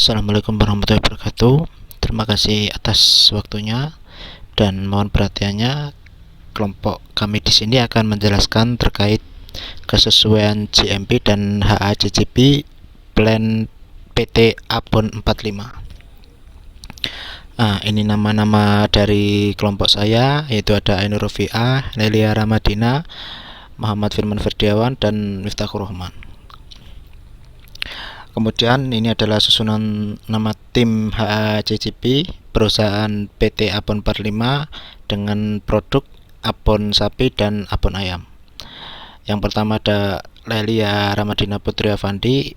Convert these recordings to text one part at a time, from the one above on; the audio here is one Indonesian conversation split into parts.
Assalamualaikum warahmatullahi wabarakatuh. Terima kasih atas waktunya dan mohon perhatiannya. Kelompok kami di sini akan menjelaskan terkait kesesuaian GMP dan HACCP Plan PT Abon 45. Ini nama-nama dari kelompok saya, yaitu ada Ainur Rofiah, Lelia Ramadina, Muhammad Firman Ferdiawan, dan Miftahur Rahman. Kemudian ini adalah susunan nama tim HACCP perusahaan PT Abon 45 dengan produk abon sapi dan abon ayam. Yang pertama ada Lelia Ramadina Putri Avandi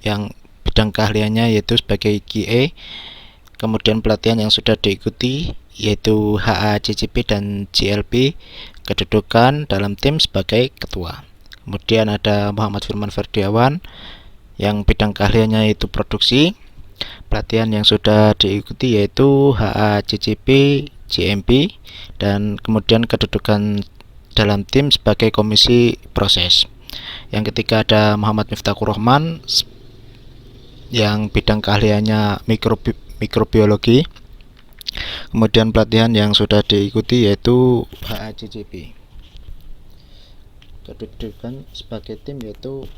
yang bidang keahliannya yaitu sebagai QA. Kemudian pelatihan yang sudah diikuti yaitu HACCP dan GLP, kedudukan dalam tim sebagai ketua. Kemudian ada Muhammad Firman Ferdiawan yang bidang keahliannya yaitu produksi. Pelatihan yang sudah diikuti yaitu HACCP, GMP, dan kemudian kedudukan dalam tim sebagai komisi proses. Yang ketiga ada Muhammad Miftahur Rahman yang bidang keahliannya mikrobiologi. Kemudian pelatihan yang sudah diikuti yaitu HACCP. Kedudukan sebagai tim yaitu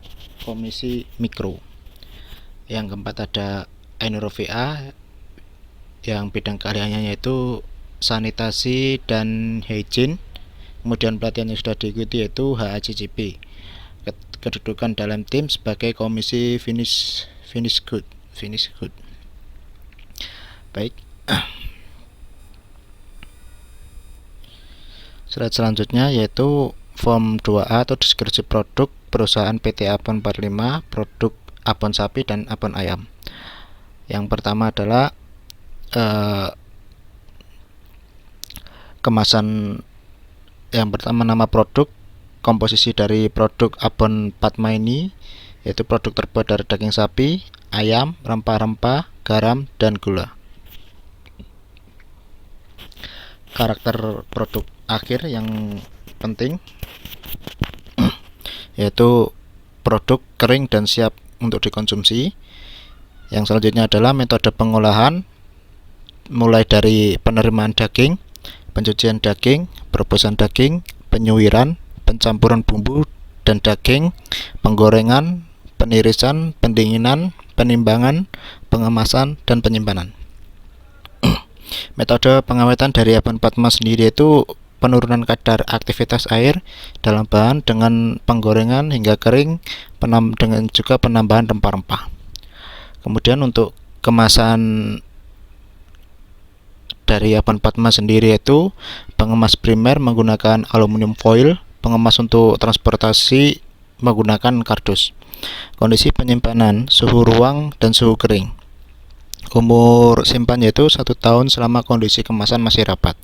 komisi mikro. Yang keempat ada Ainur Rofiah yang bidang keahliannya yaitu sanitasi dan hygiene. Kemudian pelatihan yang sudah diikuti yaitu HACCP. Kedudukan dalam tim sebagai komisi finish good. Baik. Slide selanjutnya yaitu form 2A atau deskripsi produk perusahaan PT Abon 45, produk abon sapi dan abon ayam. Yang pertama adalah kemasan. Yang pertama nama produk, komposisi dari produk abon Padma ini yaitu produk terbuat dari daging sapi, ayam, rempah-rempah, garam, dan gula. Karakter produk akhir yang penting yaitu produk kering dan siap untuk dikonsumsi. Yang selanjutnya adalah metode pengolahan, mulai dari penerimaan daging, pencucian daging, perebusan daging, penyuiran, pencampuran bumbu dan daging, penggorengan, penirisan, pendinginan, penimbangan, pengemasan, dan penyimpanan. Metode pengawetan dari abon Padma sendiri itu penurunan kadar aktivitas air dalam bahan dengan penggorengan hingga kering, dengan juga penambahan rempah-rempah. Kemudian untuk kemasan dari abon Padma sendiri yaitu pengemas primer menggunakan aluminium foil, pengemas untuk transportasi menggunakan kardus. Kondisi penyimpanan, suhu ruang dan suhu kering. Umur simpan yaitu 1 tahun selama kondisi kemasan masih rapat.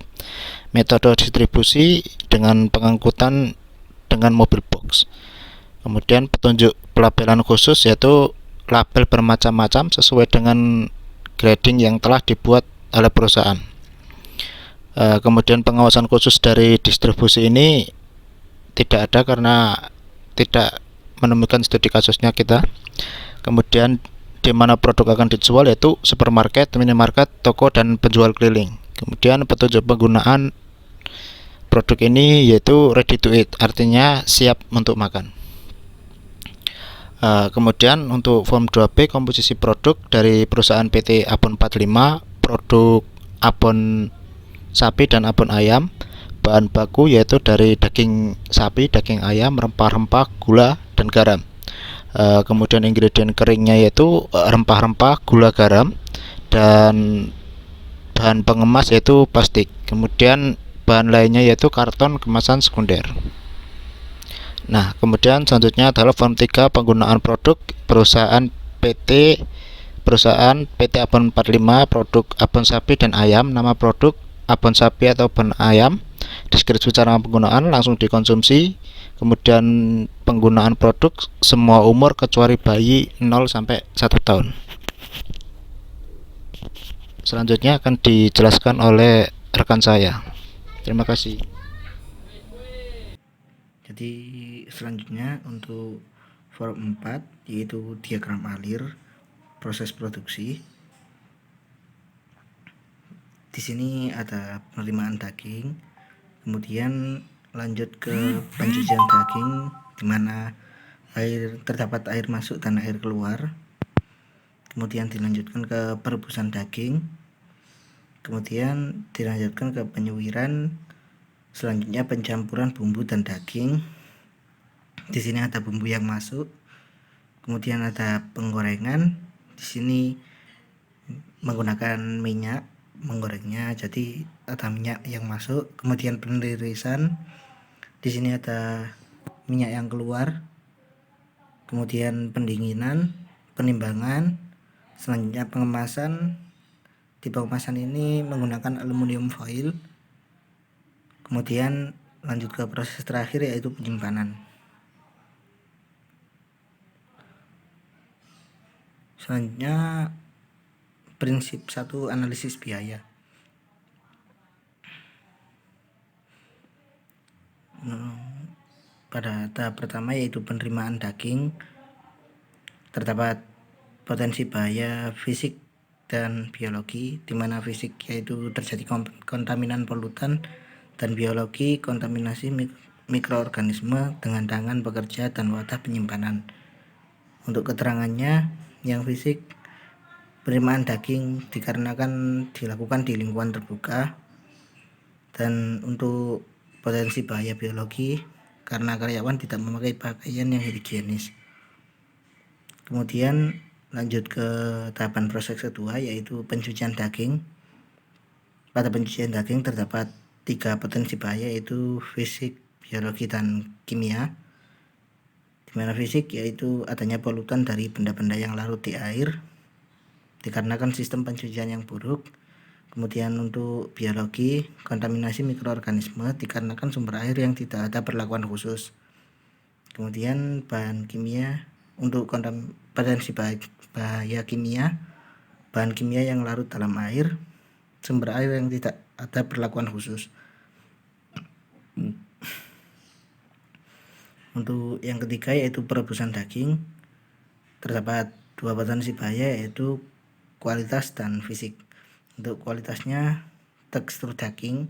Metode distribusi dengan pengangkutan dengan mobil box. Kemudian petunjuk pelabelan khusus yaitu label bermacam-macam sesuai dengan grading yang telah dibuat oleh perusahaan. Kemudian pengawasan khusus dari distribusi ini tidak ada karena tidak menemukan studi kasusnya kita. Kemudian di mana produk akan dijual yaitu supermarket, minimarket, toko, dan penjual keliling. Kemudian petunjuk penggunaan produk ini yaitu ready to eat, artinya siap untuk makan. Kemudian untuk form 2B komposisi produk dari perusahaan PT Abon 45, produk abon sapi dan abon ayam. Bahan baku yaitu dari daging sapi, daging ayam, rempah-rempah, gula, dan garam. Kemudian ingredient keringnya yaitu rempah-rempah, gula, garam, dan bahan pengemas yaitu plastik. Kemudian bahan lainnya yaitu karton kemasan sekunder. Nah, kemudian selanjutnya adalah form 3 penggunaan produk perusahaan PT Abon 45, produk abon sapi dan ayam. Nama produk abon sapi atau abon ayam, deskripsi cara penggunaan, langsung dikonsumsi. Kemudian penggunaan produk semua umur kecuali bayi 0 sampai 1 tahun. Selanjutnya akan dijelaskan oleh rekan saya. Terima kasih. Jadi selanjutnya untuk form 4 yaitu diagram alir. proses produksi. Di sini ada penerimaan daging, kemudian lanjut ke pencucian daging di mana terdapat air masuk dan air keluar. Kemudian dilanjutkan ke perebusan daging, kemudian dilanjutkan ke penyuiran, selanjutnya pencampuran bumbu dan daging. Di sini ada bumbu yang masuk, kemudian ada penggorengan. Di sini menggunakan minyak menggorengnya, jadi ada minyak yang masuk. Kemudian penirisan, di sini ada minyak yang keluar. Kemudian pendinginan, penimbangan, selanjutnya pengemasan. Di pengemasan ini menggunakan aluminium foil. Kemudian lanjut ke proses terakhir yaitu penyimpanan. Selanjutnya prinsip 1 analisis biaya. Pada tahap pertama yaitu penerimaan daging, terdapat potensi bahaya fisik dan biologi, di mana fisik yaitu terjadi kontaminan polutan dan biologi kontaminasi mikroorganisme dengan tangan bekerja dan wadah penyimpanan. Untuk keterangannya, yang fisik, penerimaan daging dikarenakan dilakukan di lingkungan terbuka, dan untuk potensi bahaya biologi karena karyawan tidak memakai pakaian yang higienis. Kemudian lanjut ke tahapan proses kedua yaitu pencucian daging. Pada pencucian daging terdapat 3 potensi bahaya yaitu fisik, biologi, dan kimia. Di mana fisik yaitu adanya polutan dari benda-benda yang larut di air dikarenakan sistem pencucian yang buruk. Kemudian untuk biologi, kontaminasi mikroorganisme dikarenakan sumber air yang tidak ada perlakuan khusus. Kemudian bahan kimia, untuk potensi bahaya kimia, bahan kimia yang larut dalam air, sumber air yang tidak ada perlakuan khusus. Untuk yang ketiga yaitu perebusan daging, terdapat 2 potensi bahaya yaitu kualitas dan fisik. Untuk kualitasnya tekstur daging,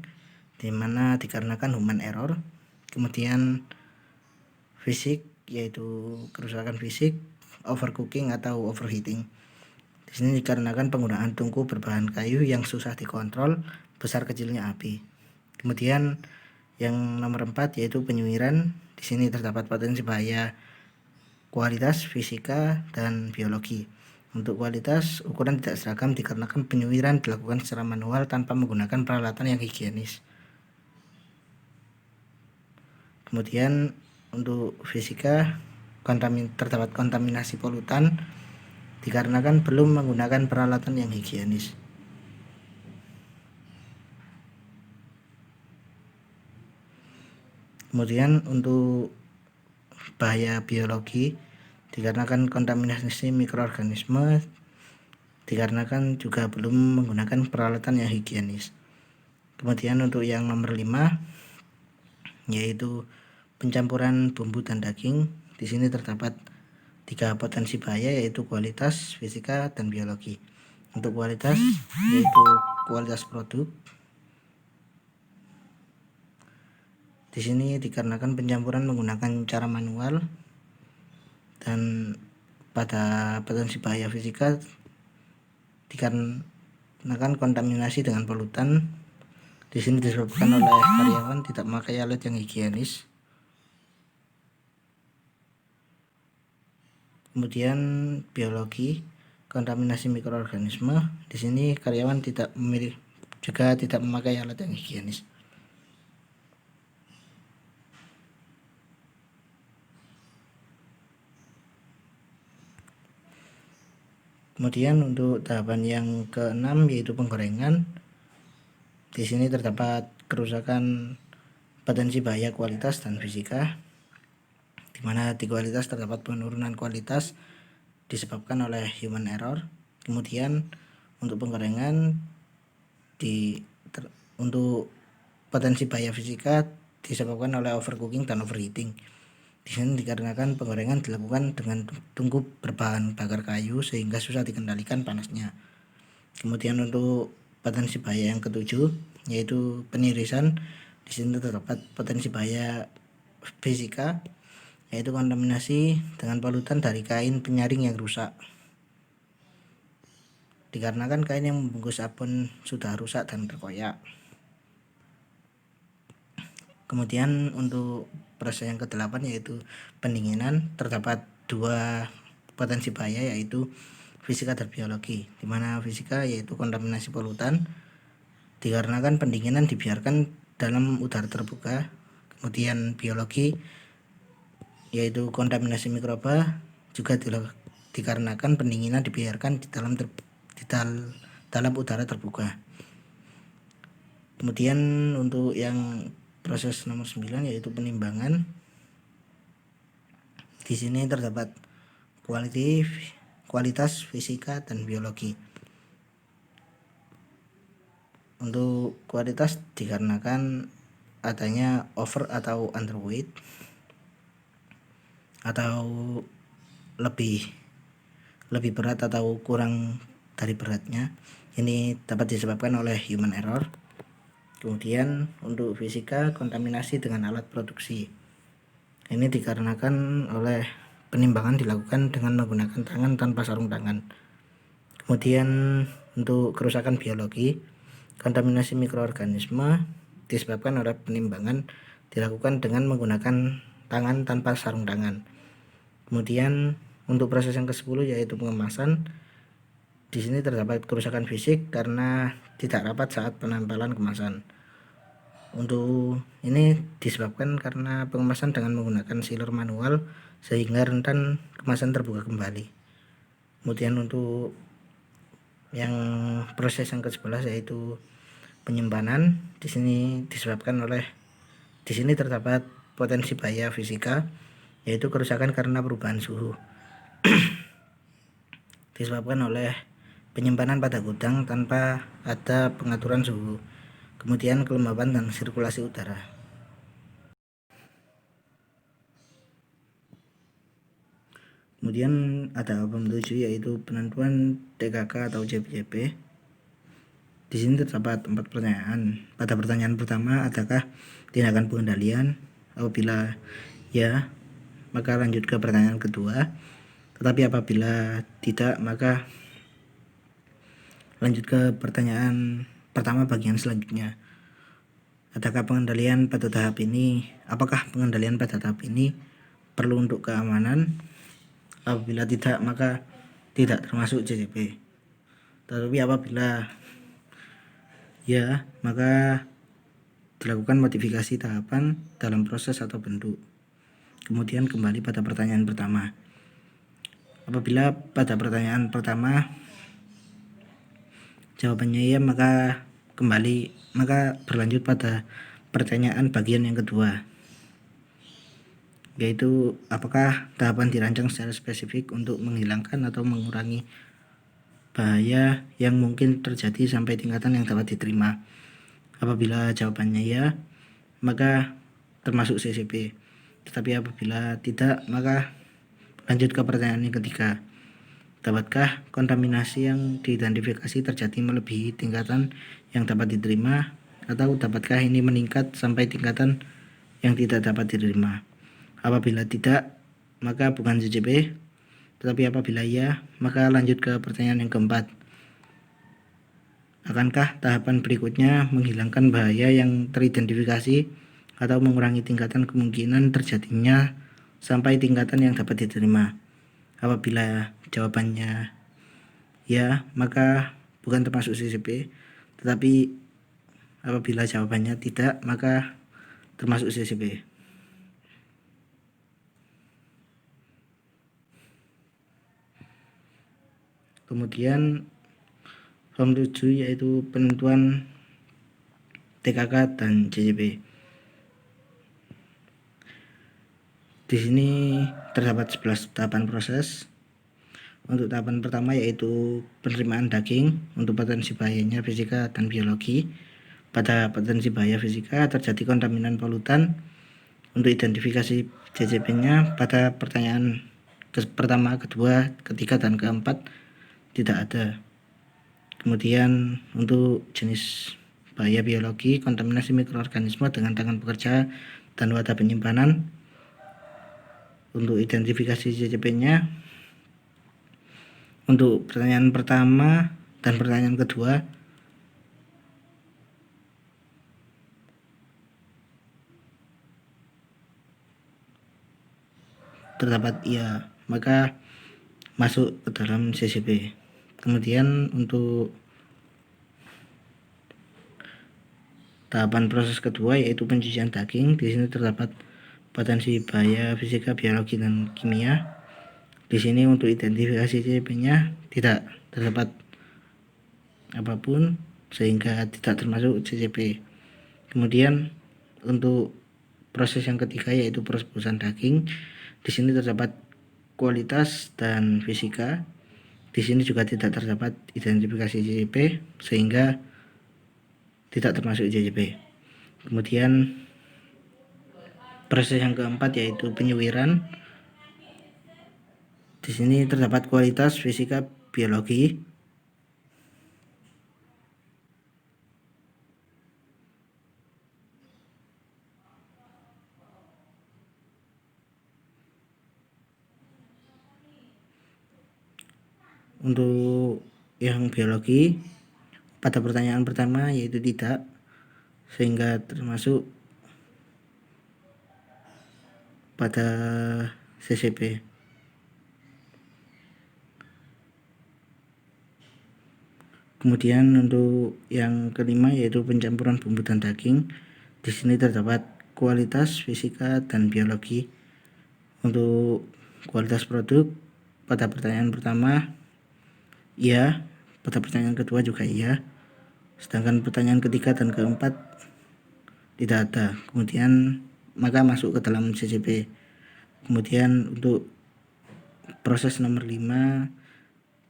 di mana dikarenakan human error. Kemudian fisik yaitu kerusakan fisik, overcooking atau overheating. Di sini dikarenakan penggunaan tungku berbahan kayu yang susah dikontrol besar kecilnya api. Kemudian yang nomor 4 yaitu penyuiran. Di sini terdapat potensi bahaya kualitas, fisika, dan biologi. Untuk kualitas, ukuran tidak seragam dikarenakan penyuiran dilakukan secara manual tanpa menggunakan peralatan yang higienis. Kemudian untuk fisika, terdapat kontaminasi polutan dikarenakan belum menggunakan peralatan yang higienis. Kemudian untuk bahaya biologi dikarenakan kontaminasi mikroorganisme dikarenakan juga belum menggunakan peralatan yang higienis. Kemudian untuk yang nomor 5 yaitu pencampuran bumbu dan daging. Di sini terdapat 3 potensi bahaya yaitu kualitas, fisika, dan biologi. Untuk kualitas yaitu kualitas produk. Di sini dikarenakan pencampuran menggunakan cara manual, dan pada potensi bahaya fisika dikarenakan kontaminasi dengan polutan. Di sini disebabkan oleh karyawan tidak memakai alat yang higienis. Kemudian biologi, kontaminasi mikroorganisme. Di sini karyawan tidak memakai alat yang higienis. Kemudian untuk tahapan yang ke-6 yaitu penggorengan. Di sini terdapat kerusakan potensi bahaya kualitas dan fisika, di mana di kualitas terdapat penurunan kualitas disebabkan oleh human error. Kemudian untuk penggorengan untuk potensi bahaya fisika disebabkan oleh overcooking dan overheating. Di Di sini dikarenakan penggorengan dilakukan dengan tungku berbahan bakar kayu sehingga susah dikendalikan panasnya. Kemudian untuk potensi bahaya yang ketujuh yaitu penirisan. Di sini terdapat potensi bahaya fisika yaitu kontaminasi dengan polutan dari kain penyaring yang rusak. Dikarenakan kain yang membungkus sabun sudah rusak dan terkoyak. Kemudian untuk proses yang ke-8 yaitu pendinginan, terdapat dua potensi bahaya yaitu fisika dan biologi, di mana fisika yaitu kontaminasi polutan dikarenakan pendinginan dibiarkan dalam udara terbuka. Kemudian biologi yaitu kontaminasi mikroba juga dikarenakan pendinginan dibiarkan di dalam udara terbuka. Kemudian untuk yang proses nomor 9 yaitu penimbangan. Di sini terdapat kualitas fisika dan biologi. Untuk kualitas dikarenakan adanya over atau underweight atau lebih berat atau kurang dari beratnya. Ini dapat disebabkan oleh human error. Kemudian untuk fisika, kontaminasi dengan alat produksi. Ini dikarenakan oleh penimbangan dilakukan dengan menggunakan tangan tanpa sarung tangan. Kemudian untuk kerusakan biologi, kontaminasi mikroorganisme disebabkan oleh penimbangan dilakukan dengan menggunakan tangan tanpa sarung tangan. Kemudian untuk proses yang ke-10 yaitu pengemasan. Di sini terdapat kerusakan fisik karena tidak rapat saat penempelan kemasan. Untuk ini disebabkan karena pengemasan dengan menggunakan sealer manual sehingga rentan kemasan terbuka kembali. Kemudian untuk yang proses yang ke-11 yaitu penyimpanan. Di sini terdapat potensi bahaya fisika yaitu kerusakan karena perubahan suhu. Disebabkan oleh penyimpanan pada gudang tanpa ada pengaturan suhu, kemudian kelembaban dan sirkulasi udara. Kemudian ada bab 7 yaitu penentuan TKK atau JPJP. Di sini terdapat 4 pertanyaan. Pada pertanyaan pertama, adakah tindakan pengendalian? Apabila ya, maka lanjut ke pertanyaan kedua. Tetapi apabila tidak, maka lanjut ke pertanyaan pertama bagian selanjutnya. Adakah pengendalian pada tahap ini? Apakah pengendalian pada tahap ini perlu untuk keamanan? Apabila tidak, maka tidak termasuk JJP. Tetapi apabila ya, maka dilakukan modifikasi tahapan dalam proses atau bentuk. Kemudian kembali pada pertanyaan pertama. Apabila pada pertanyaan pertama jawabannya ya, maka berlanjut pada pertanyaan bagian yang kedua, yaitu apakah tahapan dirancang secara spesifik untuk menghilangkan atau mengurangi bahaya yang mungkin terjadi sampai tingkatan yang dapat diterima. Apabila jawabannya ya, maka termasuk CCP. Tetapi apabila tidak, maka lanjut ke pertanyaan yang ketiga. Dapatkah kontaminasi yang diidentifikasi terjadi melebihi tingkatan yang dapat diterima, atau dapatkah ini meningkat sampai tingkatan yang tidak dapat diterima? Apabila tidak, maka bukan JJP. Tetapi apabila ya, maka lanjut ke pertanyaan yang keempat. Akankah tahapan berikutnya menghilangkan bahaya yang teridentifikasi atau mengurangi tingkatan kemungkinan terjadinya sampai tingkatan yang dapat diterima? Apabila jawabannya ya, maka bukan termasuk CCP. Tetapi apabila jawabannya tidak, maka termasuk CCP. Kemudian form 7 yaitu penentuan TKK dan JJP. Di sini terdapat 11 tahapan proses. Untuk tahapan pertama yaitu penerimaan daging untuk potensi bahayanya fisika dan biologi. Pada potensi bahaya fisika terjadi kontaminan polutan Untuk identifikasi CCP-nya pada pertanyaan pertama, kedua, ketiga, dan keempat tidak ada. Kemudian untuk jenis bahaya biologi, kontaminasi mikroorganisme dengan tangan pekerja dan wadah penyimpanan. Untuk identifikasi CCP-nya untuk pertanyaan pertama dan pertanyaan kedua terdapat iya, maka masuk ke dalam CCP. Kemudian untuk tahapan proses kedua yaitu pencucian daging, di sini terdapat potensi bahaya fisika, biologi, dan kimia. Di sini untuk identifikasi CCP-nya tidak terdapat apapun sehingga tidak termasuk CCP. Kemudian untuk proses yang ketiga yaitu perebusan daging, di sini terdapat kualitas dan fisika. Di sini juga tidak terdapat identifikasi CCP sehingga tidak termasuk CCP. Kemudian proses yang keempat yaitu penyuwiran. Di sini terdapat kualitas, fisika, biologi. Untuk yang biologi pada pertanyaan pertama yaitu tidak, sehingga termasuk pada CCP. Kemudian untuk yang kelima yaitu pencampuran bumbu dan daging. Di sini terdapat kualitas, fisika, dan biologi. Untuk kualitas produk pada pertanyaan pertama iya, pada pertanyaan kedua juga iya, sedangkan pertanyaan ketiga dan keempat tidak ada. Kemudian maka masuk ke dalam CCP. Kemudian untuk proses nomor 5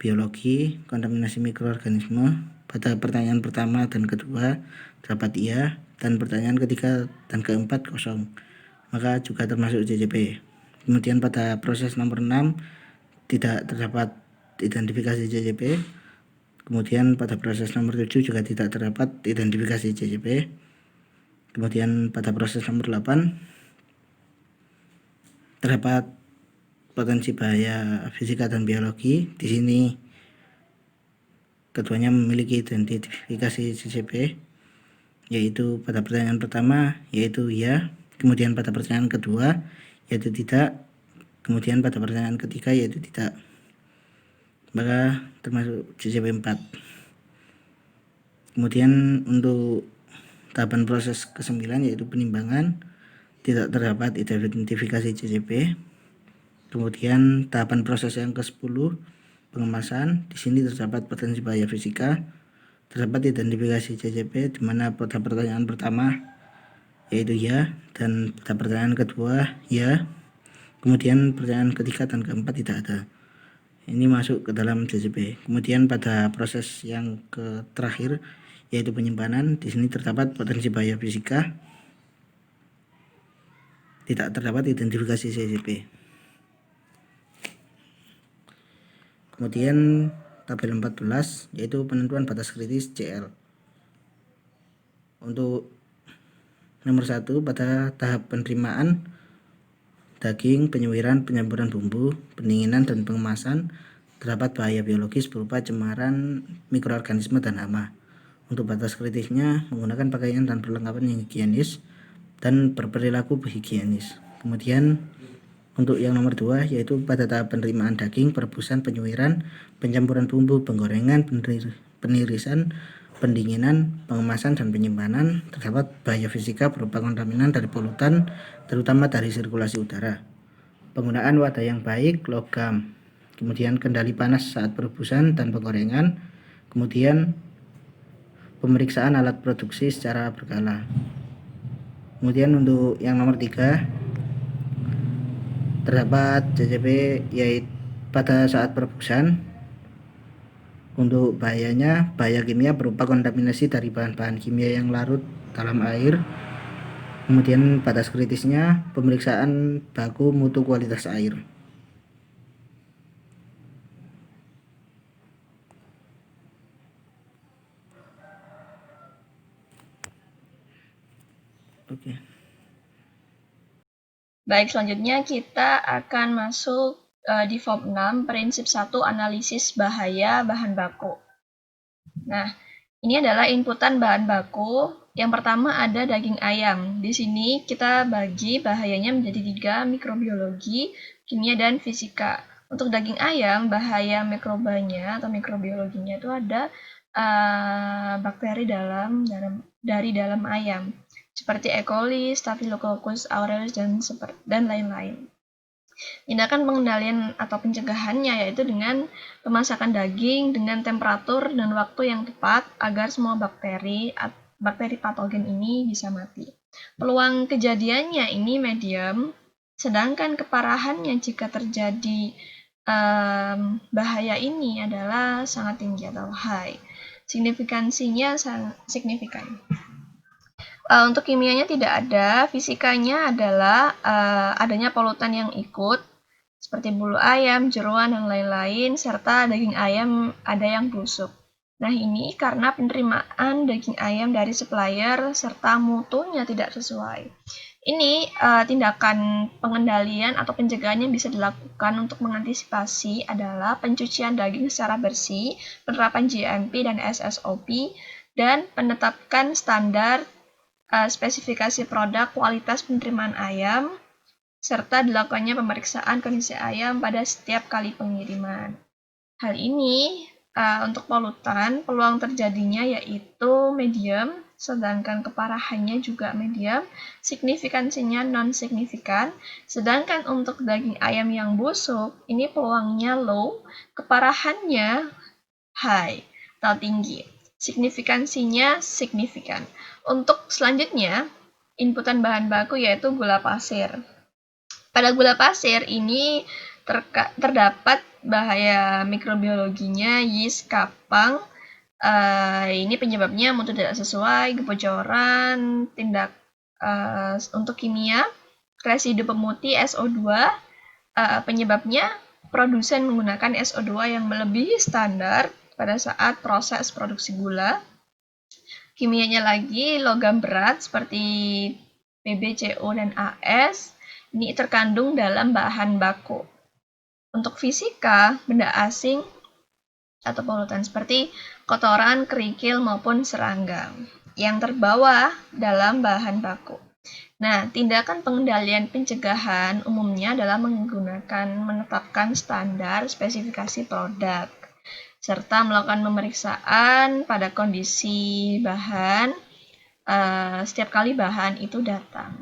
biologi, kontaminasi mikroorganisme, pada pertanyaan pertama dan kedua dapat iya, dan pertanyaan ketiga dan keempat kosong, maka juga termasuk CCP. Kemudian pada proses nomor 6 tidak terdapat identifikasi CCP. Kemudian pada proses nomor 7 juga tidak terdapat identifikasi CCP. Kemudian pada proses nomor 8 terdapat potensi bahaya fisika dan biologi. Di sini keduanya memiliki identifikasi CCP, yaitu pada pertanyaan pertama yaitu iya, kemudian pada pertanyaan kedua yaitu tidak, kemudian pada pertanyaan ketiga yaitu tidak, maka termasuk CCP 4. Kemudian untuk tahapan proses ke-9 yaitu penimbangan, tidak terdapat identifikasi CCP. Kemudian tahapan proses yang ke-10 pengemasan, di sini terdapat potensi bahaya fisika, terdapat identifikasi CCP di mana pada pertanyaan pertama yaitu ya, dan pada pertanyaan kedua ya, kemudian pertanyaan ketiga dan keempat tidak ada. Ini masuk ke dalam CCP. Kemudian pada proses yang terakhir yaitu penyimpanan, di sini terdapat potensi bahaya fisika, tidak terdapat identifikasi CCP. Kemudian tabel 14 yaitu penentuan batas kritis CL. Untuk nomor 1 pada tahap penerimaan daging, penyuwiran, penyamburan bumbu, pendinginan, dan pengemasan terdapat bahaya biologis berupa cemaran mikroorganisme dan hama. Untuk batas kritisnya menggunakan pakaian dan perlengkapan yang higienis dan berperilaku higienis. Kemudian untuk yang nomor 2 yaitu pada tahap penerimaan daging, perebusan, penyuwiran, pencampuran bumbu, penggorengan, penirisan, pendinginan, pengemasan, dan penyimpanan terdapat bahaya fisika berupa kontaminan dari polutan, terutama dari sirkulasi udara. Penggunaan wadah yang baik, logam. Kemudian kendali panas saat perebusan dan penggorengan. Kemudian pemeriksaan alat produksi secara berkala. Kemudian untuk yang nomor 3 terdapat CCP yaitu pada saat perebusan. Untuk bahaya kimia berupa kontaminasi dari bahan-bahan kimia yang larut dalam air. Kemudian batas kritisnya pemeriksaan baku mutu kualitas air. Oke. Baik, selanjutnya kita akan masuk di form 6, prinsip 1 analisis bahaya bahan baku. Nah, ini adalah inputan bahan baku. Yang pertama ada daging ayam. Di sini kita bagi bahayanya menjadi 3, mikrobiologi, kimia, dan fisika. Untuk daging ayam, bahaya mikrobanya atau mikrobiologinya itu ada bakteri dari dalam ayam, seperti E. coli, Staphylococcus aureus, dan lain-lain. Tindakan pengendalian atau pencegahannya yaitu dengan pemasakan daging dengan temperatur dan waktu yang tepat agar semua bakteri patogen ini bisa mati. Peluang kejadiannya ini medium, sedangkan keparahannya jika terjadi bahaya ini adalah sangat tinggi atau high. Signifikansinya sangat signifikan. Untuk kimianya tidak ada, fisikanya adalah adanya polutan yang ikut, seperti bulu ayam, jeroan, dan lain-lain, serta daging ayam ada yang busuk. Nah, ini karena penerimaan daging ayam dari supplier serta mutunya tidak sesuai. Ini tindakan pengendalian atau pencegahan yang bisa dilakukan untuk mengantisipasi adalah pencucian daging secara bersih, penerapan GMP dan SSOP, dan penetapkan standar spesifikasi produk, kualitas penerimaan ayam, serta dilakukannya pemeriksaan kondisi ayam pada setiap kali pengiriman. Hal ini untuk polutan, peluang terjadinya yaitu medium, sedangkan keparahannya juga medium, signifikansinya non-signifikan, sedangkan untuk daging ayam yang busuk, ini peluangnya low, keparahannya high atau tinggi, signifikansinya signifikan. Untuk selanjutnya, inputan bahan baku yaitu gula pasir. Pada gula pasir ini terdapat bahaya mikrobiologinya yeast kapang. Ini penyebabnya mutu tidak sesuai, kebocoran, untuk kimia, residu pemutih SO2. Penyebabnya produsen menggunakan SO2 yang melebihi standar pada saat proses produksi gula. Kimianya lagi logam berat seperti PbCO dan AS ini terkandung dalam bahan baku. Untuk fisika, benda asing atau polutan seperti kotoran, kerikil maupun serangga yang terbawa dalam bahan baku. Nah, tindakan pengendalian pencegahan umumnya adalah menetapkan standar spesifikasi produk serta melakukan pemeriksaan pada kondisi bahan setiap kali bahan itu datang.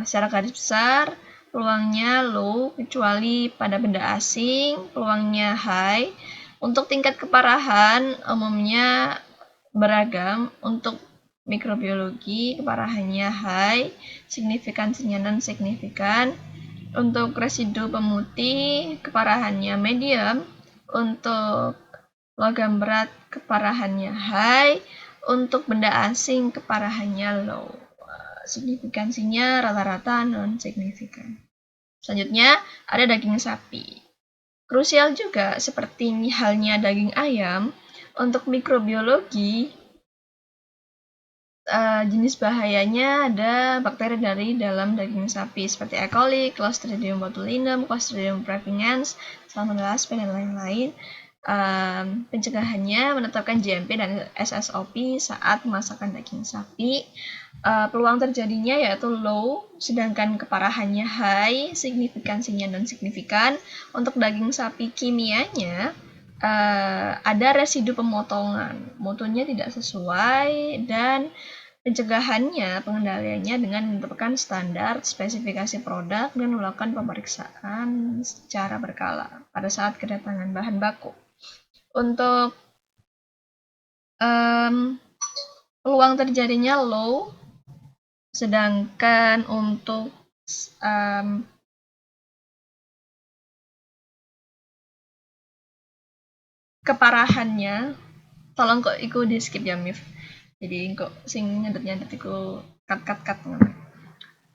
Secara garis besar, peluangnya low kecuali pada benda asing, peluangnya high. Untuk tingkat keparahan umumnya beragam. Untuk mikrobiologi, keparahannya high, signifikansinya non-signifikan. Untuk residu pemutih, keparahannya medium. Untuk logam berat, keparahannya high. Untuk benda asing, keparahannya low. Signifikansinya rata-rata non-signifikan. Selanjutnya, ada daging sapi. Krusial juga seperti halnya daging ayam, untuk mikrobiologi, jenis bahayanya ada bakteri dari dalam daging sapi seperti E. coli, Clostridium botulinum, Clostridium perfringens, Salmonella sp dan lain-lain. Pencegahannya menetapkan GMP dan SSOP saat masakan daging sapi. Peluang terjadinya yaitu low, sedangkan keparahannya high, signifikansinya non-signifikan. Untuk daging sapi kimianya ada residu pemotongan, mutunya tidak sesuai, dan pencegahannya, pengendaliannya dengan menetapkan standar spesifikasi produk dan melakukan pemeriksaan secara berkala pada saat kedatangan bahan baku. Untuk peluang terjadinya low, sedangkan untuk keparahannya, tolong kok ikut di skip ya Mif. Jadi kok sing nyandet-nyandet iku cut.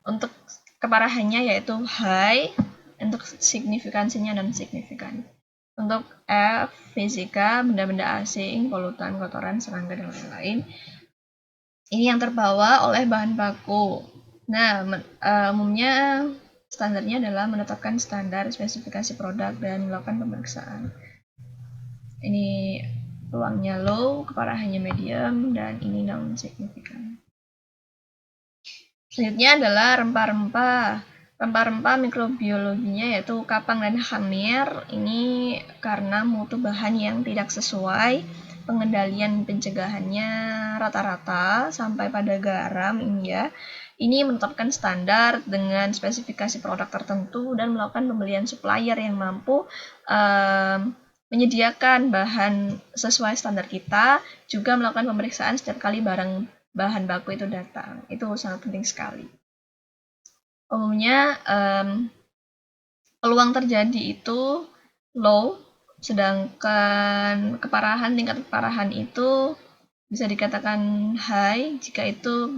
Untuk keparahannya yaitu high, untuk signifikansinya non signifikan. Untuk F, fisika, benda-benda asing, polutan, kotoran, serangga, dan lain-lain. Ini yang terbawa oleh bahan baku. Nah, umumnya standarnya adalah menetapkan standar spesifikasi produk dan melakukan pemeriksaan. Ini peluangnya low, keparahannya medium, dan ini non signifikan. Selanjutnya adalah rempah-rempah. Rempah-rempah mikrobiologinya yaitu kapang dan hamir. Ini karena mutu bahan yang tidak sesuai, pengendalian pencegahannya rata-rata sampai pada garam ini ya. Ini menetapkan standar dengan spesifikasi produk tertentu dan melakukan pembelian supplier yang mampu menyediakan bahan sesuai standar kita, juga melakukan pemeriksaan setiap kali bahan baku itu datang. Itu sangat penting sekali. Umumnya peluang terjadi itu low, sedangkan tingkat keparahan itu bisa dikatakan high jika itu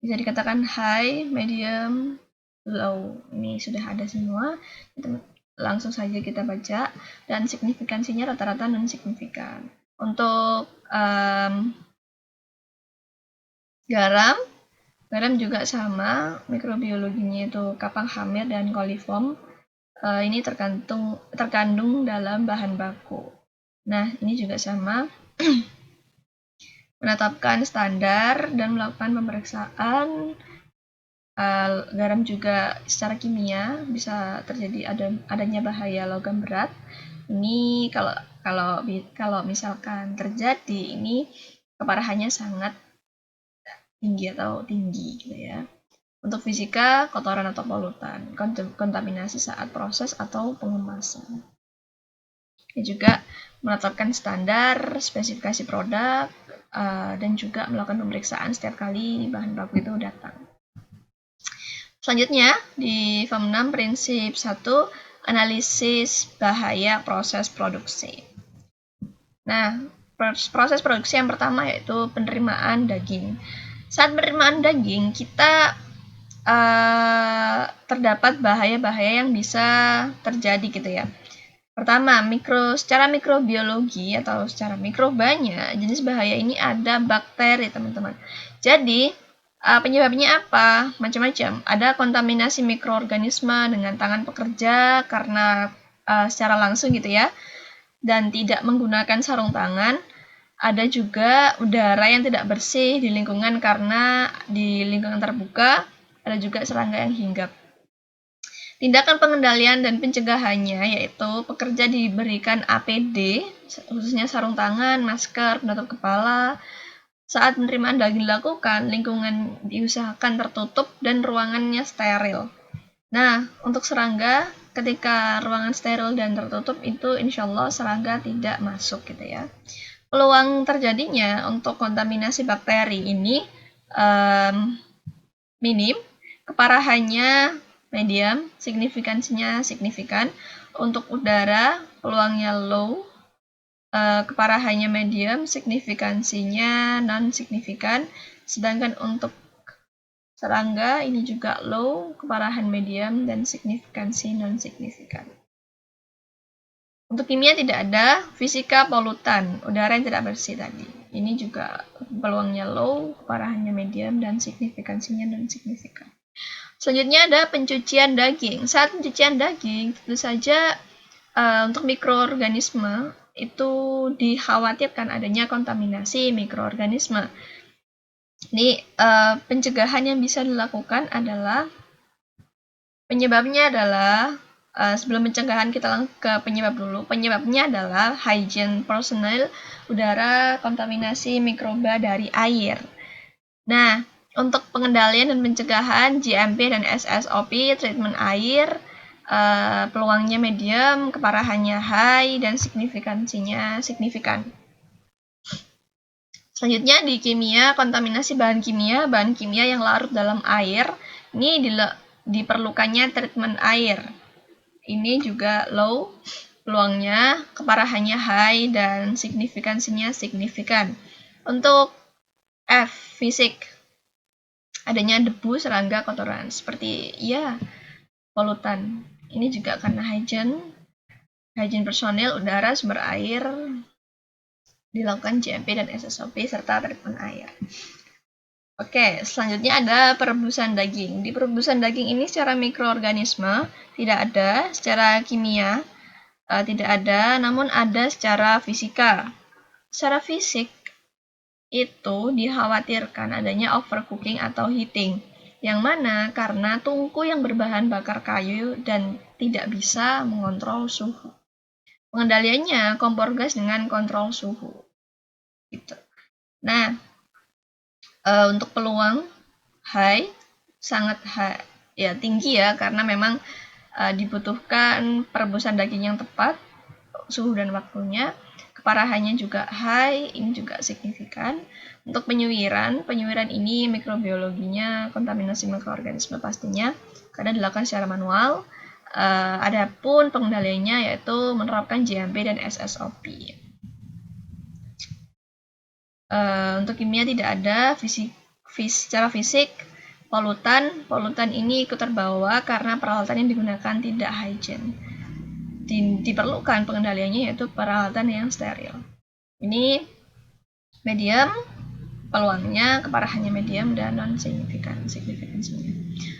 bisa dikatakan high, medium, low. Ini sudah ada semua. Langsung saja kita baca, dan signifikansinya rata-rata non signifikan. Untuk garam juga sama, mikrobiologinya itu kapang hamir dan koliform. Ini terkandung dalam bahan baku. Nah, ini juga sama. Menetapkan standar dan melakukan pemeriksaan. Garam juga secara kimia bisa terjadi adanya bahaya logam berat. Ini kalau misalkan terjadi, ini keparahannya sangat tinggi gitu ya. Untuk fisika, kotoran atau polutan, kontaminasi saat proses atau pengemasan. Ini juga menetapkan standar, spesifikasi produk, dan juga melakukan pemeriksaan setiap kali bahan baku itu datang. Selanjutnya, di form 6 prinsip 1, analisis bahaya proses produksi. Nah, proses produksi yang pertama yaitu penerimaan daging. Saat penerimaan daging, kita terdapat bahaya-bahaya yang bisa terjadi gitu ya. Pertama, secara mikrobiologi atau secara mikrobanya, jenis bahaya ini ada bakteri, teman-teman. Jadi, penyebabnya apa? Macam-macam. Ada kontaminasi mikroorganisme dengan tangan pekerja karena secara langsung gitu ya, dan tidak menggunakan sarung tangan. Ada juga udara yang tidak bersih di lingkungan karena di lingkungan terbuka. Ada juga serangga yang hinggap. Tindakan pengendalian dan pencegahannya yaitu pekerja diberikan APD, khususnya sarung tangan, masker, penutup kepala. Saat penerimaan daging dilakukan, lingkungan diusahakan tertutup dan ruangannya steril. Nah, untuk serangga, ketika ruangan steril dan tertutup itu insya Allah serangga tidak masuk gitu ya. Peluang terjadinya untuk kontaminasi bakteri ini minim, keparahannya medium, signifikansinya signifikan. Untuk udara, peluangnya low, keparahannya medium, signifikansinya non-signifikan. Sedangkan untuk serangga ini juga low, keparahan medium, dan signifikansi non-signifikan. Untuk kimia tidak ada, fisika polutan, udara yang tidak bersih tadi. Ini juga peluangnya low, keparahannya medium, dan signifikansinya non-signifikan. Selanjutnya ada pencucian daging. Saat pencucian daging, tentu saja untuk mikroorganisme itu dikhawatirkan adanya kontaminasi mikroorganisme. Ini pencegahan yang bisa dilakukan adalah, penyebabnya adalah, sebelum pencegahan kita langsung ke penyebab dulu. Penyebabnya adalah hygiene personnel, udara, kontaminasi mikroba dari air. Nah, untuk pengendalian dan pencegahan GMP dan SSOP, treatment air, peluangnya medium, keparahannya high, dan signifikansinya signifikan. Selanjutnya di kimia, kontaminasi bahan kimia yang larut dalam air, ini diperlukannya treatment air. Ini juga low, peluangnya, keparahannya high, dan signifikansinya signifikan. Untuk F, fisik, adanya debu, serangga, kotoran, seperti ya polutan. Ini juga karena hygiene personil, udara, sumber air, dilakukan GMP dan SSOP, serta treatment air. Oke, selanjutnya ada perebusan daging. Di perebusan daging ini secara mikroorganisme tidak ada, secara kimia tidak ada, namun ada secara fisika. Secara fisik itu dikhawatirkan adanya overcooking atau heating, yang mana karena tungku yang berbahan bakar kayu dan tidak bisa mengontrol suhu. Pengendaliannya kompor gas dengan kontrol suhu. Gitu. Nah, untuk peluang high, sangat high, ya tinggi ya, karena memang dibutuhkan perebusan daging yang tepat, suhu dan waktunya. Keparahannya juga high, ini juga signifikan. Untuk penyuiran ini mikrobiologinya kontaminasi mikroorganisme pastinya, karena dilakukan secara manual. Adapun pengendaliannya yaitu menerapkan GMP dan SSOP. Untuk kimia tidak ada, secara fisik polutan ini ikut terbawa karena peralatan yang digunakan tidak hygiene. Diperlukan pengendaliannya yaitu peralatan yang steril. Ini medium, peluangnya, keparahannya medium, dan signifikansinya.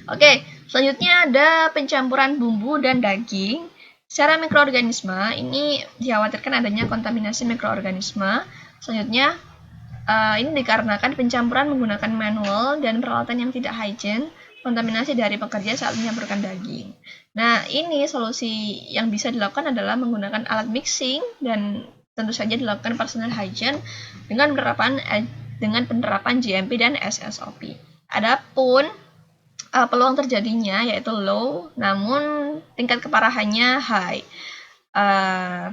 Oke, selanjutnya ada pencampuran bumbu dan daging. Secara mikroorganisme ini dikhawatirkan adanya kontaminasi mikroorganisme. Selanjutnya ini dikarenakan pencampuran menggunakan manual dan peralatan yang tidak hygiene, kontaminasi dari pekerja saat mencampurkan daging. Nah, ini solusi yang bisa dilakukan adalah menggunakan alat mixing dan tentu saja dilakukan personal hygiene dengan penerapan GMP dan SSOP. Adapun peluang terjadinya yaitu low, namun tingkat keparahannya high.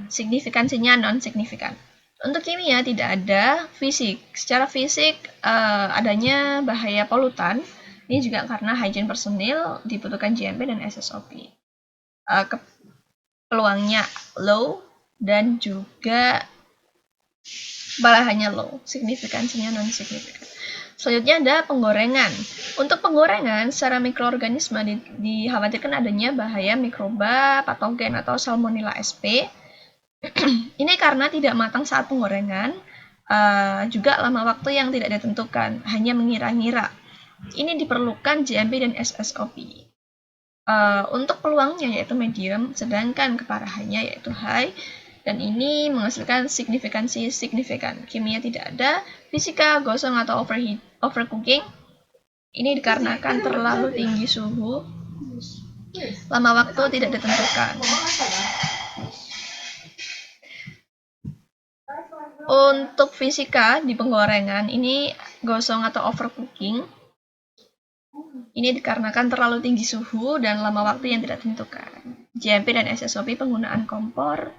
Signifikansinya non-signifikan. Untuk kimia tidak ada, fisik. Secara fisik adanya bahaya polutan. Ini juga karena hygiene personil dibutuhkan GMP dan SSOP. Peluangnya low dan juga keparahannya low, signifikansinya non-signifikan. Selanjutnya ada penggorengan. Untuk penggorengan secara mikroorganisme dikhawatirkan adanya bahaya mikroba, patogen atau Salmonella sp. Ini karena tidak matang saat penggorengan, juga lama waktu yang tidak ditentukan, hanya mengira-ngira. Ini diperlukan GMP dan SSOP. Untuk peluangnya yaitu medium, sedangkan keparahannya yaitu high, dan ini menghasilkan signifikansi signifikan. Kimia tidak ada, fisika gosong atau overcooking. Ini dikarenakan terlalu tinggi suhu, lama waktu tidak ditentukan. Untuk fisika di penggorengan ini gosong atau overcooking. Ini dikarenakan terlalu tinggi suhu dan lama waktu yang tidak ditentukan. GMP dan SSOP penggunaan kompor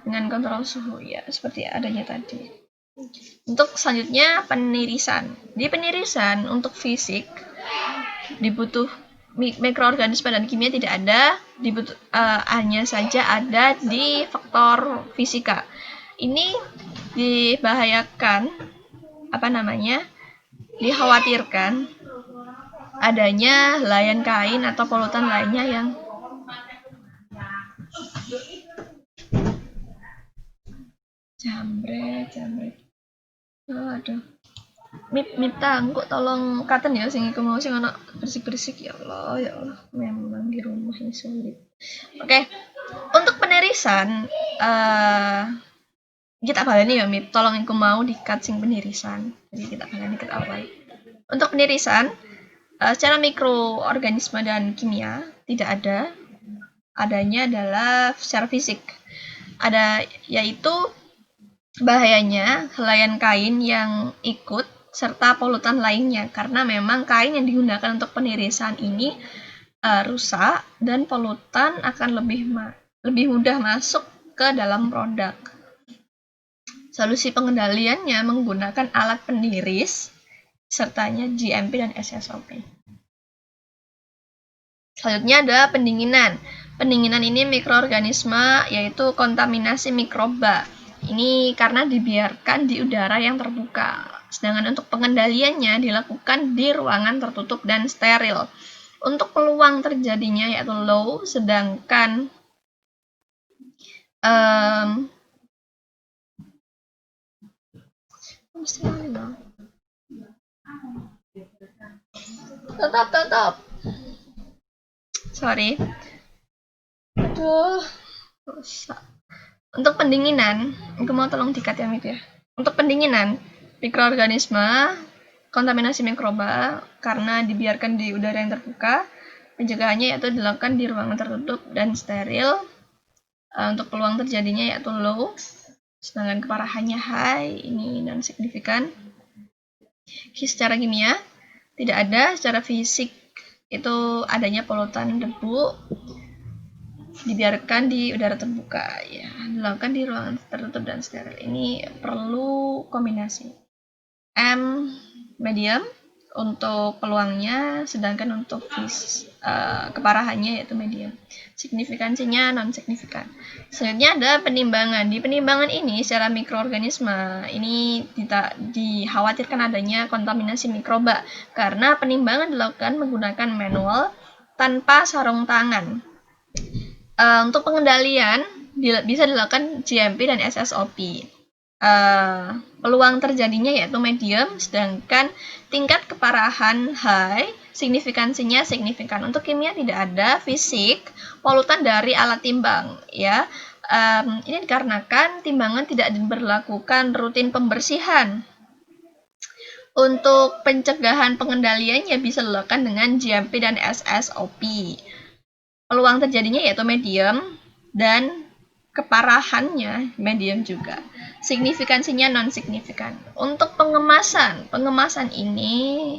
dengan kontrol suhu ya seperti adanya tadi. Untuk selanjutnya penirisan. Di penirisan untuk fisik dibutuh mikroorganisme dan kimia tidak ada, hanya saja ada di faktor fisika. Ini dibahayakan, dikhawatirkan adanya layan kain atau polutan lainnya yang jambret. Aduh. Mipta, engko tolong katen ya sing iku mau sing ana berisik-berisik ya Allah, memang di rumah ini sulit. Oke. Untuk penirisan kita baleni ya Mip, tolong iku mau di-cut sing penirisan. Jadi kita baleni ke awal. Untuk penirisan secara mikroorganisme dan kimia tidak ada. Adanya adalah secara fisik. Ada yaitu bahayanya helaian kain yang ikut serta polutan lainnya karena memang kain yang digunakan untuk penirisan ini rusak dan polutan akan lebih mudah masuk ke dalam produk. Solusi pengendaliannya menggunakan alat peniris sertanya GMP dan SSOP. Selanjutnya ada pendinginan. pendinginan ini mikroorganisme, yaitu kontaminasi mikroba. Ini karena dibiarkan di udara yang terbuka. Sedangkan untuk pengendaliannya dilakukan di ruangan tertutup dan steril. Untuk peluang terjadinya yaitu low, sedangkan tetap. Sorry. Aduh, rusak. Untuk pendinginan, aku mau tolong dikat ya, Mit ya. Untuk pendinginan, mikroorganisme, kontaminasi mikroba karena dibiarkan di udara yang terbuka, pencegahannya yaitu dilakukan di ruangan tertutup dan steril. Untuk peluang terjadinya yaitu low, sedangkan keparahannya high, ini non signifikan. Secara kimia tidak ada, secara fisik itu adanya polutan debu dibiarkan di udara terbuka, ya dilakukan di ruangan tertutup dan steril. Ini perlu kombinasi. M medium untuk peluangnya, sedangkan untuk keparahannya yaitu medium. Signifikansinya non signifikan. Selanjutnya ada penimbangan. Di penimbangan ini secara mikroorganisme ini dikhawatirkan adanya kontaminasi mikroba karena penimbangan dilakukan menggunakan manual tanpa sarung tangan. Untuk pengendalian bisa dilakukan GMP dan SSOP. Peluang terjadinya yaitu medium, sedangkan tingkat keparahan high, signifikansinya signifikan. Untuk kimia tidak ada, fisik polutan dari alat timbang, ya. Ini dikarenakan timbangan tidak diberlakukan rutin pembersihan. Untuk pencegahan pengendaliannya bisa dilakukan dengan GMP dan SSOP. Peluang terjadinya yaitu medium dan keparahannya medium juga. Signifikansinya non signifikan. Untuk pengemasan ini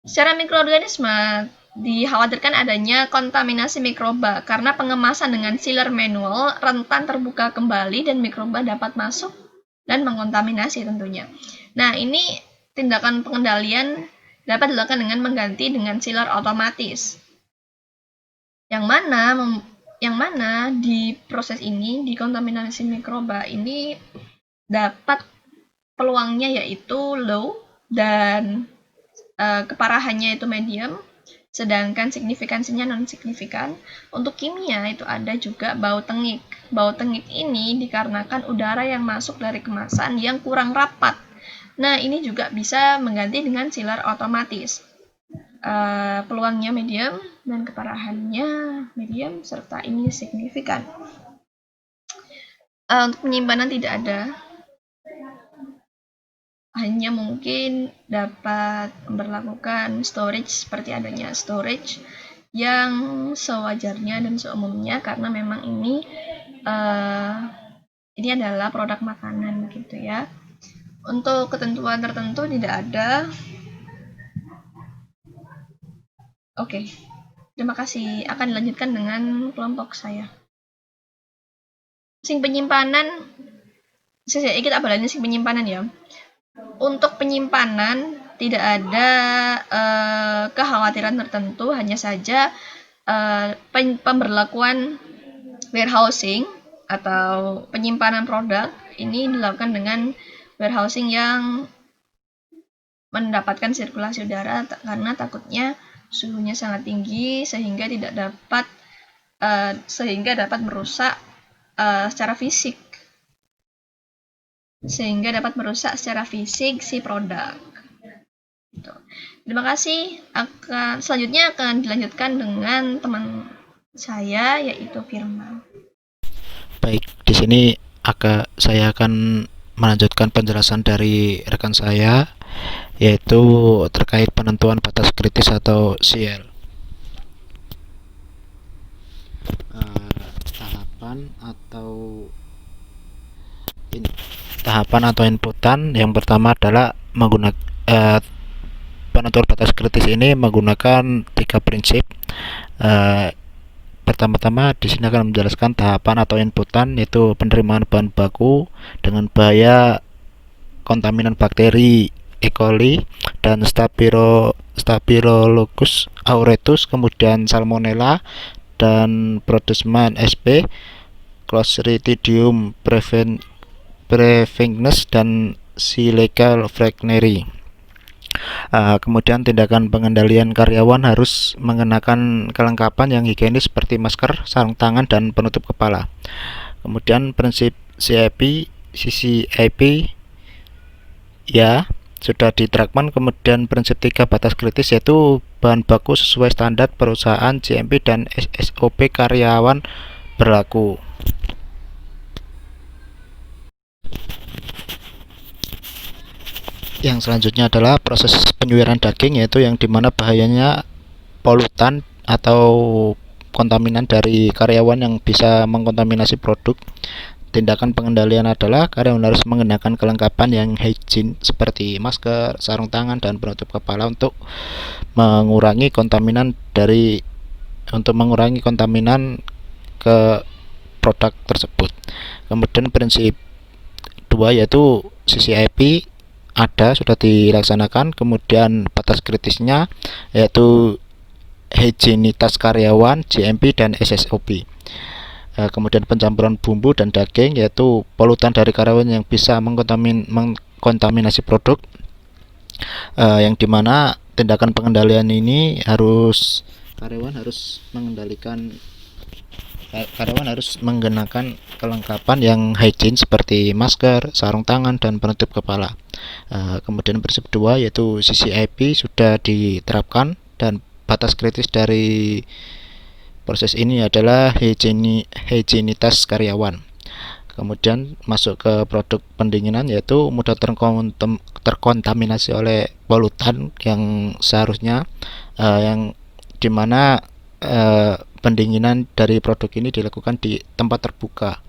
secara mikroorganisme dikhawatirkan adanya kontaminasi mikroba karena pengemasan dengan sealer manual rentan terbuka kembali dan mikroba dapat masuk dan mengontaminasi tentunya. Nah, ini tindakan pengendalian dapat dilakukan dengan mengganti dengan sealer otomatis. Yang mana di proses ini, di kontaminasi mikroba ini dapat peluangnya yaitu low dan keparahannya itu medium, sedangkan signifikansinya non signifikan. Untuk kimia itu ada juga bau tengik. Bau tengik ini dikarenakan udara yang masuk dari kemasan yang kurang rapat. Nah, ini juga bisa mengganti dengan sealer otomatis. Peluangnya medium dan keparahannya medium serta ini signifikan. Untuk penyimpanan tidak ada, hanya mungkin dapat memperlakukan storage seperti adanya storage yang sewajarnya dan seumumnya karena memang ini adalah produk makanan gitu ya. Untuk ketentuan tertentu tidak ada. Oke, terima kasih. Akan dilanjutkan dengan kelompok saya. Sing penyimpanan, kita balanya sing penyimpanan ya. Untuk penyimpanan tidak ada kekhawatiran tertentu, hanya saja pemberlakuan warehousing atau penyimpanan produk ini dilakukan dengan warehousing yang mendapatkan sirkulasi udara karena takutnya suhunya sangat tinggi sehingga dapat merusak secara fisik si produk. Gitu. Terima kasih. Selanjutnya akan dilanjutkan dengan teman saya yaitu Firman. Baik, di sini saya akan melanjutkan penjelasan dari rekan saya yaitu terkait penentuan batas kritis atau CL. Tahapan atau inputan yang pertama adalah menggunakan penentuan batas kritis ini menggunakan 3 prinsip. Pertama-tama di sini akan menjelaskan tahapan atau inputan yaitu penerimaan bahan baku dengan bahaya kontaminan bakteri E. coli dan Staphylococcus aureus, kemudian Salmonella dan Brodesman SP, Clostridium brevignus dan Silica fragneri. Kemudian tindakan pengendalian karyawan harus mengenakan kelengkapan yang higienis seperti masker, sarung tangan, dan penutup kepala. Kemudian prinsip CCIP ya sudah diterapkan. Kemudian prinsip 3 batas kritis yaitu bahan baku sesuai standar perusahaan, GMP dan SOP karyawan berlaku. Yang selanjutnya adalah proses penyuiran daging, yaitu yang dimana bahayanya polutan atau kontaminan dari karyawan yang bisa mengkontaminasi produk. Tindakan pengendalian adalah karyawan harus mengenakan kelengkapan yang hygiene seperti masker, sarung tangan, dan penutup kepala untuk mengurangi kontaminan ke produk tersebut. Kemudian prinsip 2 yaitu CCIP sudah dilaksanakan. Kemudian batas kritisnya yaitu higienitas karyawan, GMP dan SOP. Kemudian pencampuran bumbu dan daging yaitu polutan dari karyawan yang bisa mengkontaminasi produk, yang dimana tindakan pengendalian ini karyawan harus mengenakan kelengkapan yang hygiene seperti masker, sarung tangan, dan penutup kepala. Kemudian prinsip 2 yaitu CCIP sudah diterapkan dan batas kritis dari proses ini adalah higienitas karyawan. Kemudian masuk ke produk pendinginan yaitu mudah terkontaminasi oleh polutan yang seharusnya yang dimana pendinginan dari produk ini dilakukan di tempat terbuka,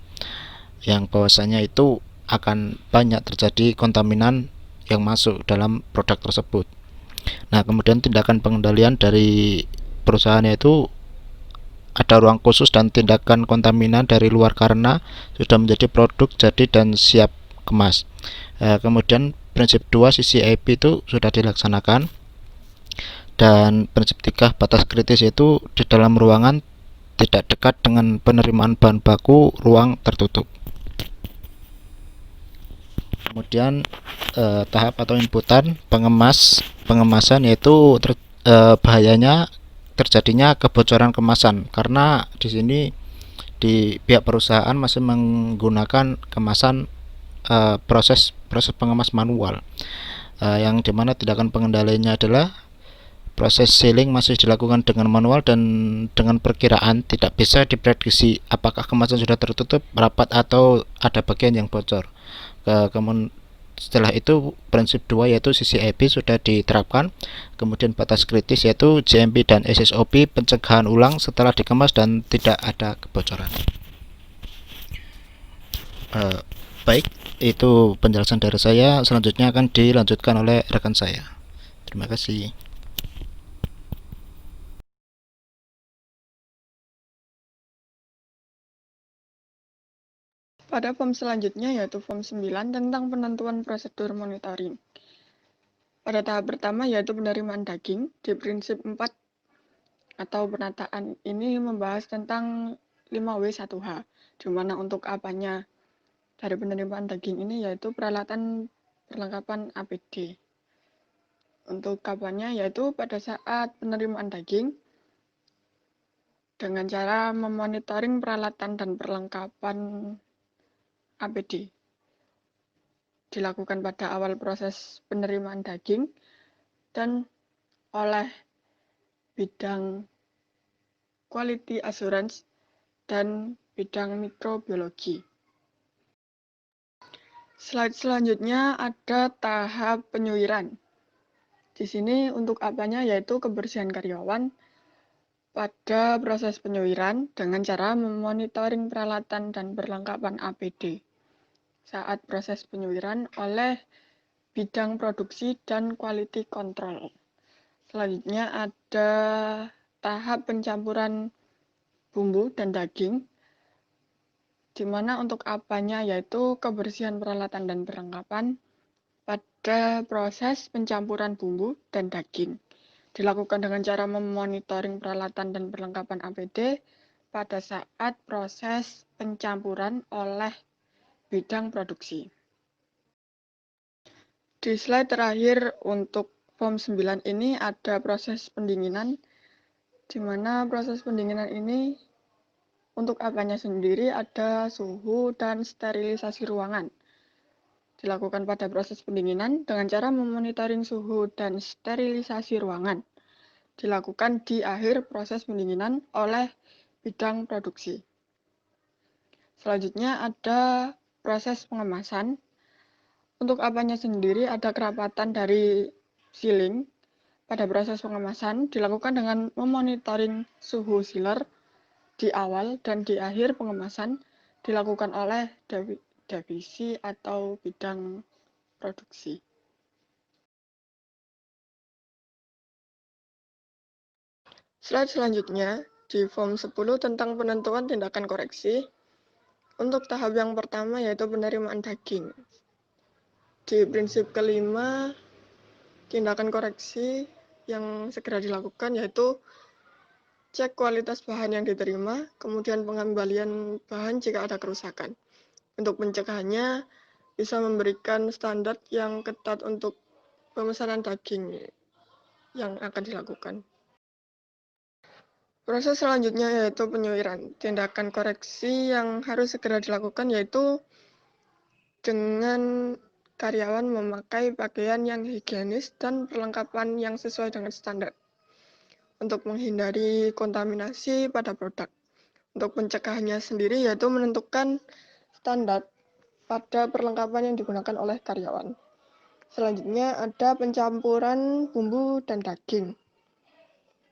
yang bahwasanya itu akan banyak terjadi kontaminan yang masuk dalam produk tersebut. Nah, kemudian tindakan pengendalian dari perusahaan yaitu ada ruang khusus dan tindakan kontaminan dari luar karena sudah menjadi produk jadi dan siap kemas. Kemudian prinsip 2 CCIP itu sudah dilaksanakan. Dan prinsip 3 batas kritis yaitu di dalam ruangan tidak dekat dengan penerimaan bahan baku, ruang tertutup. Kemudian tahap atau inputan pengemasan yaitu bahayanya terjadinya kebocoran kemasan, karena di sini di pihak perusahaan masih menggunakan kemasan proses pengemas manual, yang dimana tindakan pengendaliannya adalah proses sealing masih dilakukan dengan manual dan dengan perkiraan, tidak bisa diprediksi apakah kemasan sudah tertutup rapat atau ada bagian yang bocor. Setelah itu prinsip 2 yaitu CCIP sudah diterapkan. Kemudian batas kritis yaitu GMP dan SOP pencegahan ulang setelah dikemas dan tidak ada kebocoran. Baik, itu penjelasan dari saya. Selanjutnya akan dilanjutkan oleh rekan saya. Terima kasih. Pada form selanjutnya yaitu form 9 tentang penentuan prosedur monitoring. Pada tahap pertama yaitu penerimaan daging di prinsip 4 atau penataan ini membahas tentang 5W1H, di mana untuk apanya dari penerimaan daging ini yaitu peralatan perlengkapan APD. Untuk apanya yaitu pada saat penerimaan daging dengan cara memonitoring peralatan dan perlengkapan APD dilakukan pada awal proses penerimaan daging dan oleh bidang quality assurance dan bidang mikrobiologi. Slide selanjutnya ada tahap penyuiran. Di sini untuk apanya yaitu kebersihan karyawan pada proses penyuiran dengan cara memonitoring peralatan dan perlengkapan APD saat proses penyuiran oleh bidang produksi dan quality control. Selanjutnya ada tahap pencampuran bumbu dan daging, di mana untuk apanya yaitu kebersihan peralatan dan perlengkapan pada proses pencampuran bumbu dan daging. Dilakukan dengan cara memonitoring peralatan dan perlengkapan APD pada saat proses pencampuran oleh bidang produksi. Di slide terakhir untuk form 9 ini ada proses pendinginan, di mana proses pendinginan ini untuk apanya sendiri ada suhu dan sterilisasi ruangan. Dilakukan pada proses pendinginan dengan cara memonitoring suhu dan sterilisasi ruangan. Dilakukan di akhir proses pendinginan oleh bidang produksi. Selanjutnya ada proses pengemasan. Untuk apanya sendiri ada kerapatan dari sealing. Pada proses pengemasan dilakukan dengan memonitoring suhu sealer di awal dan di akhir pengemasan dilakukan oleh divisi atau bidang produksi. Slide selanjutnya di form 10 tentang penentuan tindakan koreksi. Untuk tahap yang pertama yaitu penerimaan daging. Di prinsip kelima, tindakan koreksi yang segera dilakukan yaitu cek kualitas bahan yang diterima, kemudian pengembalian bahan jika ada kerusakan. Untuk pencegahannya bisa memberikan standar yang ketat untuk pemesanan daging yang akan dilakukan. Proses selanjutnya yaitu penyuiran. Tindakan koreksi yang harus segera dilakukan yaitu dengan karyawan memakai pakaian yang higienis dan perlengkapan yang sesuai dengan standar untuk menghindari kontaminasi pada produk. Untuk pencegahannya sendiri yaitu menentukan standar pada perlengkapan yang digunakan oleh karyawan. Selanjutnya ada pencampuran bumbu dan daging.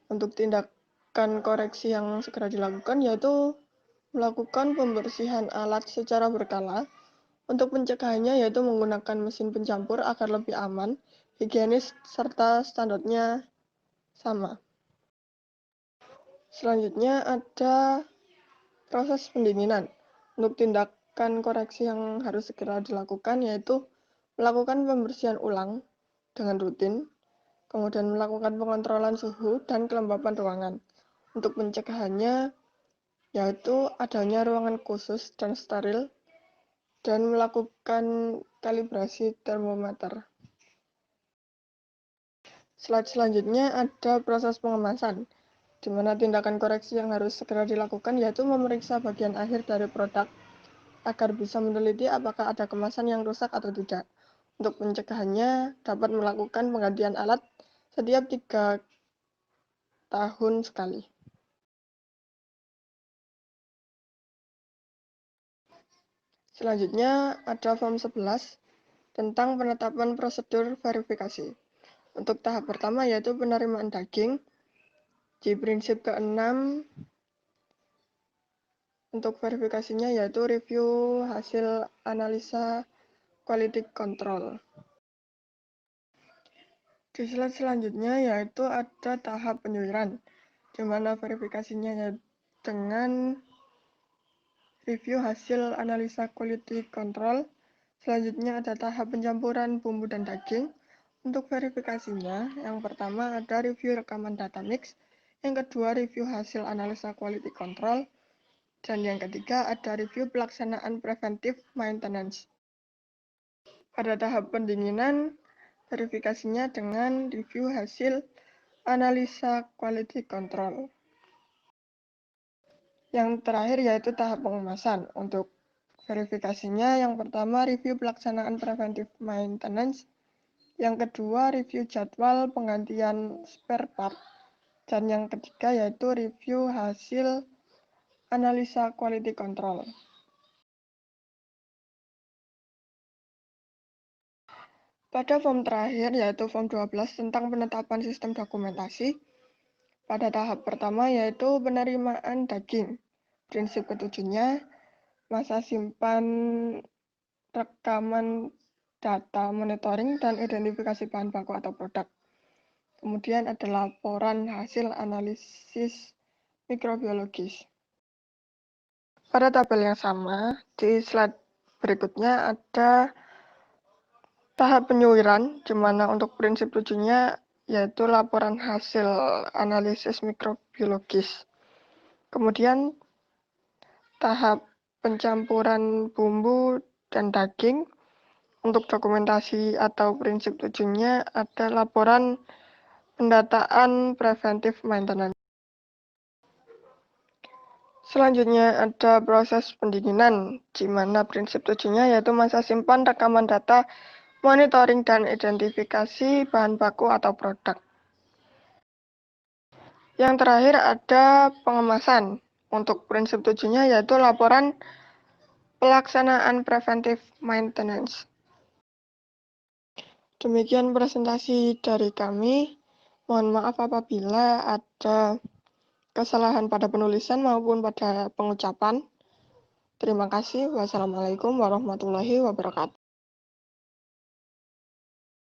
Untuk tindakan koreksi yang segera dilakukan yaitu melakukan pembersihan alat secara berkala. Untuk pencegahannya yaitu menggunakan mesin pencampur agar lebih aman, higienis, serta standarnya sama. Selanjutnya ada proses pendinginan. Untuk tindakan koreksi yang harus segera dilakukan yaitu melakukan pembersihan ulang dengan rutin, kemudian melakukan pengontrolan suhu dan kelembapan ruangan. Untuk pencegahannya yaitu adanya ruangan khusus dan steril dan melakukan kalibrasi termometer. Slide selanjutnya ada proses pengemasan, di mana tindakan koreksi yang harus segera dilakukan yaitu memeriksa bagian akhir dari produk agar bisa meneliti apakah ada kemasan yang rusak atau tidak. Untuk pencegahannya dapat melakukan penggantian alat setiap 3 tahun sekali. Selanjutnya ada form 11 tentang penetapan prosedur verifikasi. Untuk tahap pertama yaitu penerimaan daging. Di prinsip ke-6 untuk verifikasinya yaitu review hasil analisa quality control. Di slide selanjutnya yaitu ada tahap penyuiran, di mana verifikasinya ya dengan review hasil analisa quality control. Selanjutnya ada tahap pencampuran bumbu dan daging. Untuk verifikasinya, yang pertama ada review rekaman data mix, yang kedua review hasil analisa quality control, dan yang ketiga ada review pelaksanaan preventive maintenance. Pada tahap pendinginan, verifikasinya dengan review hasil analisa quality control. Yang terakhir yaitu tahap pengemasan. Untuk verifikasinya yang pertama review pelaksanaan preventive maintenance, yang kedua review jadwal penggantian spare part, dan yang ketiga yaitu review hasil analisa quality control. Pada form terakhir yaitu form 12 tentang penetapan sistem dokumentasi, pada tahap pertama yaitu penerimaan daging. Prinsip ketujuhnya, masa simpan rekaman data monitoring dan identifikasi bahan baku atau produk. Kemudian ada laporan hasil analisis mikrobiologis. Pada tabel yang sama, di slide berikutnya ada tahap penyuiran, di mana untuk prinsip 7-nya yaitu laporan hasil analisis mikrobiologis. Kemudian tahap pencampuran bumbu dan daging. Untuk dokumentasi atau prinsip 7-nya ada laporan pendataan preventive maintenance. Selanjutnya ada proses pendinginan, di mana prinsip 7-nya yaitu masa simpan rekaman data, monitoring dan identifikasi bahan baku atau produk. Yang terakhir ada pengemasan. Untuk prinsip 7-nya yaitu laporan pelaksanaan preventive maintenance. Demikian presentasi dari kami. Mohon maaf apabila ada kesalahan pada penulisan maupun pada pengucapan. Terima kasih. Wassalamualaikum warahmatullahi wabarakatuh.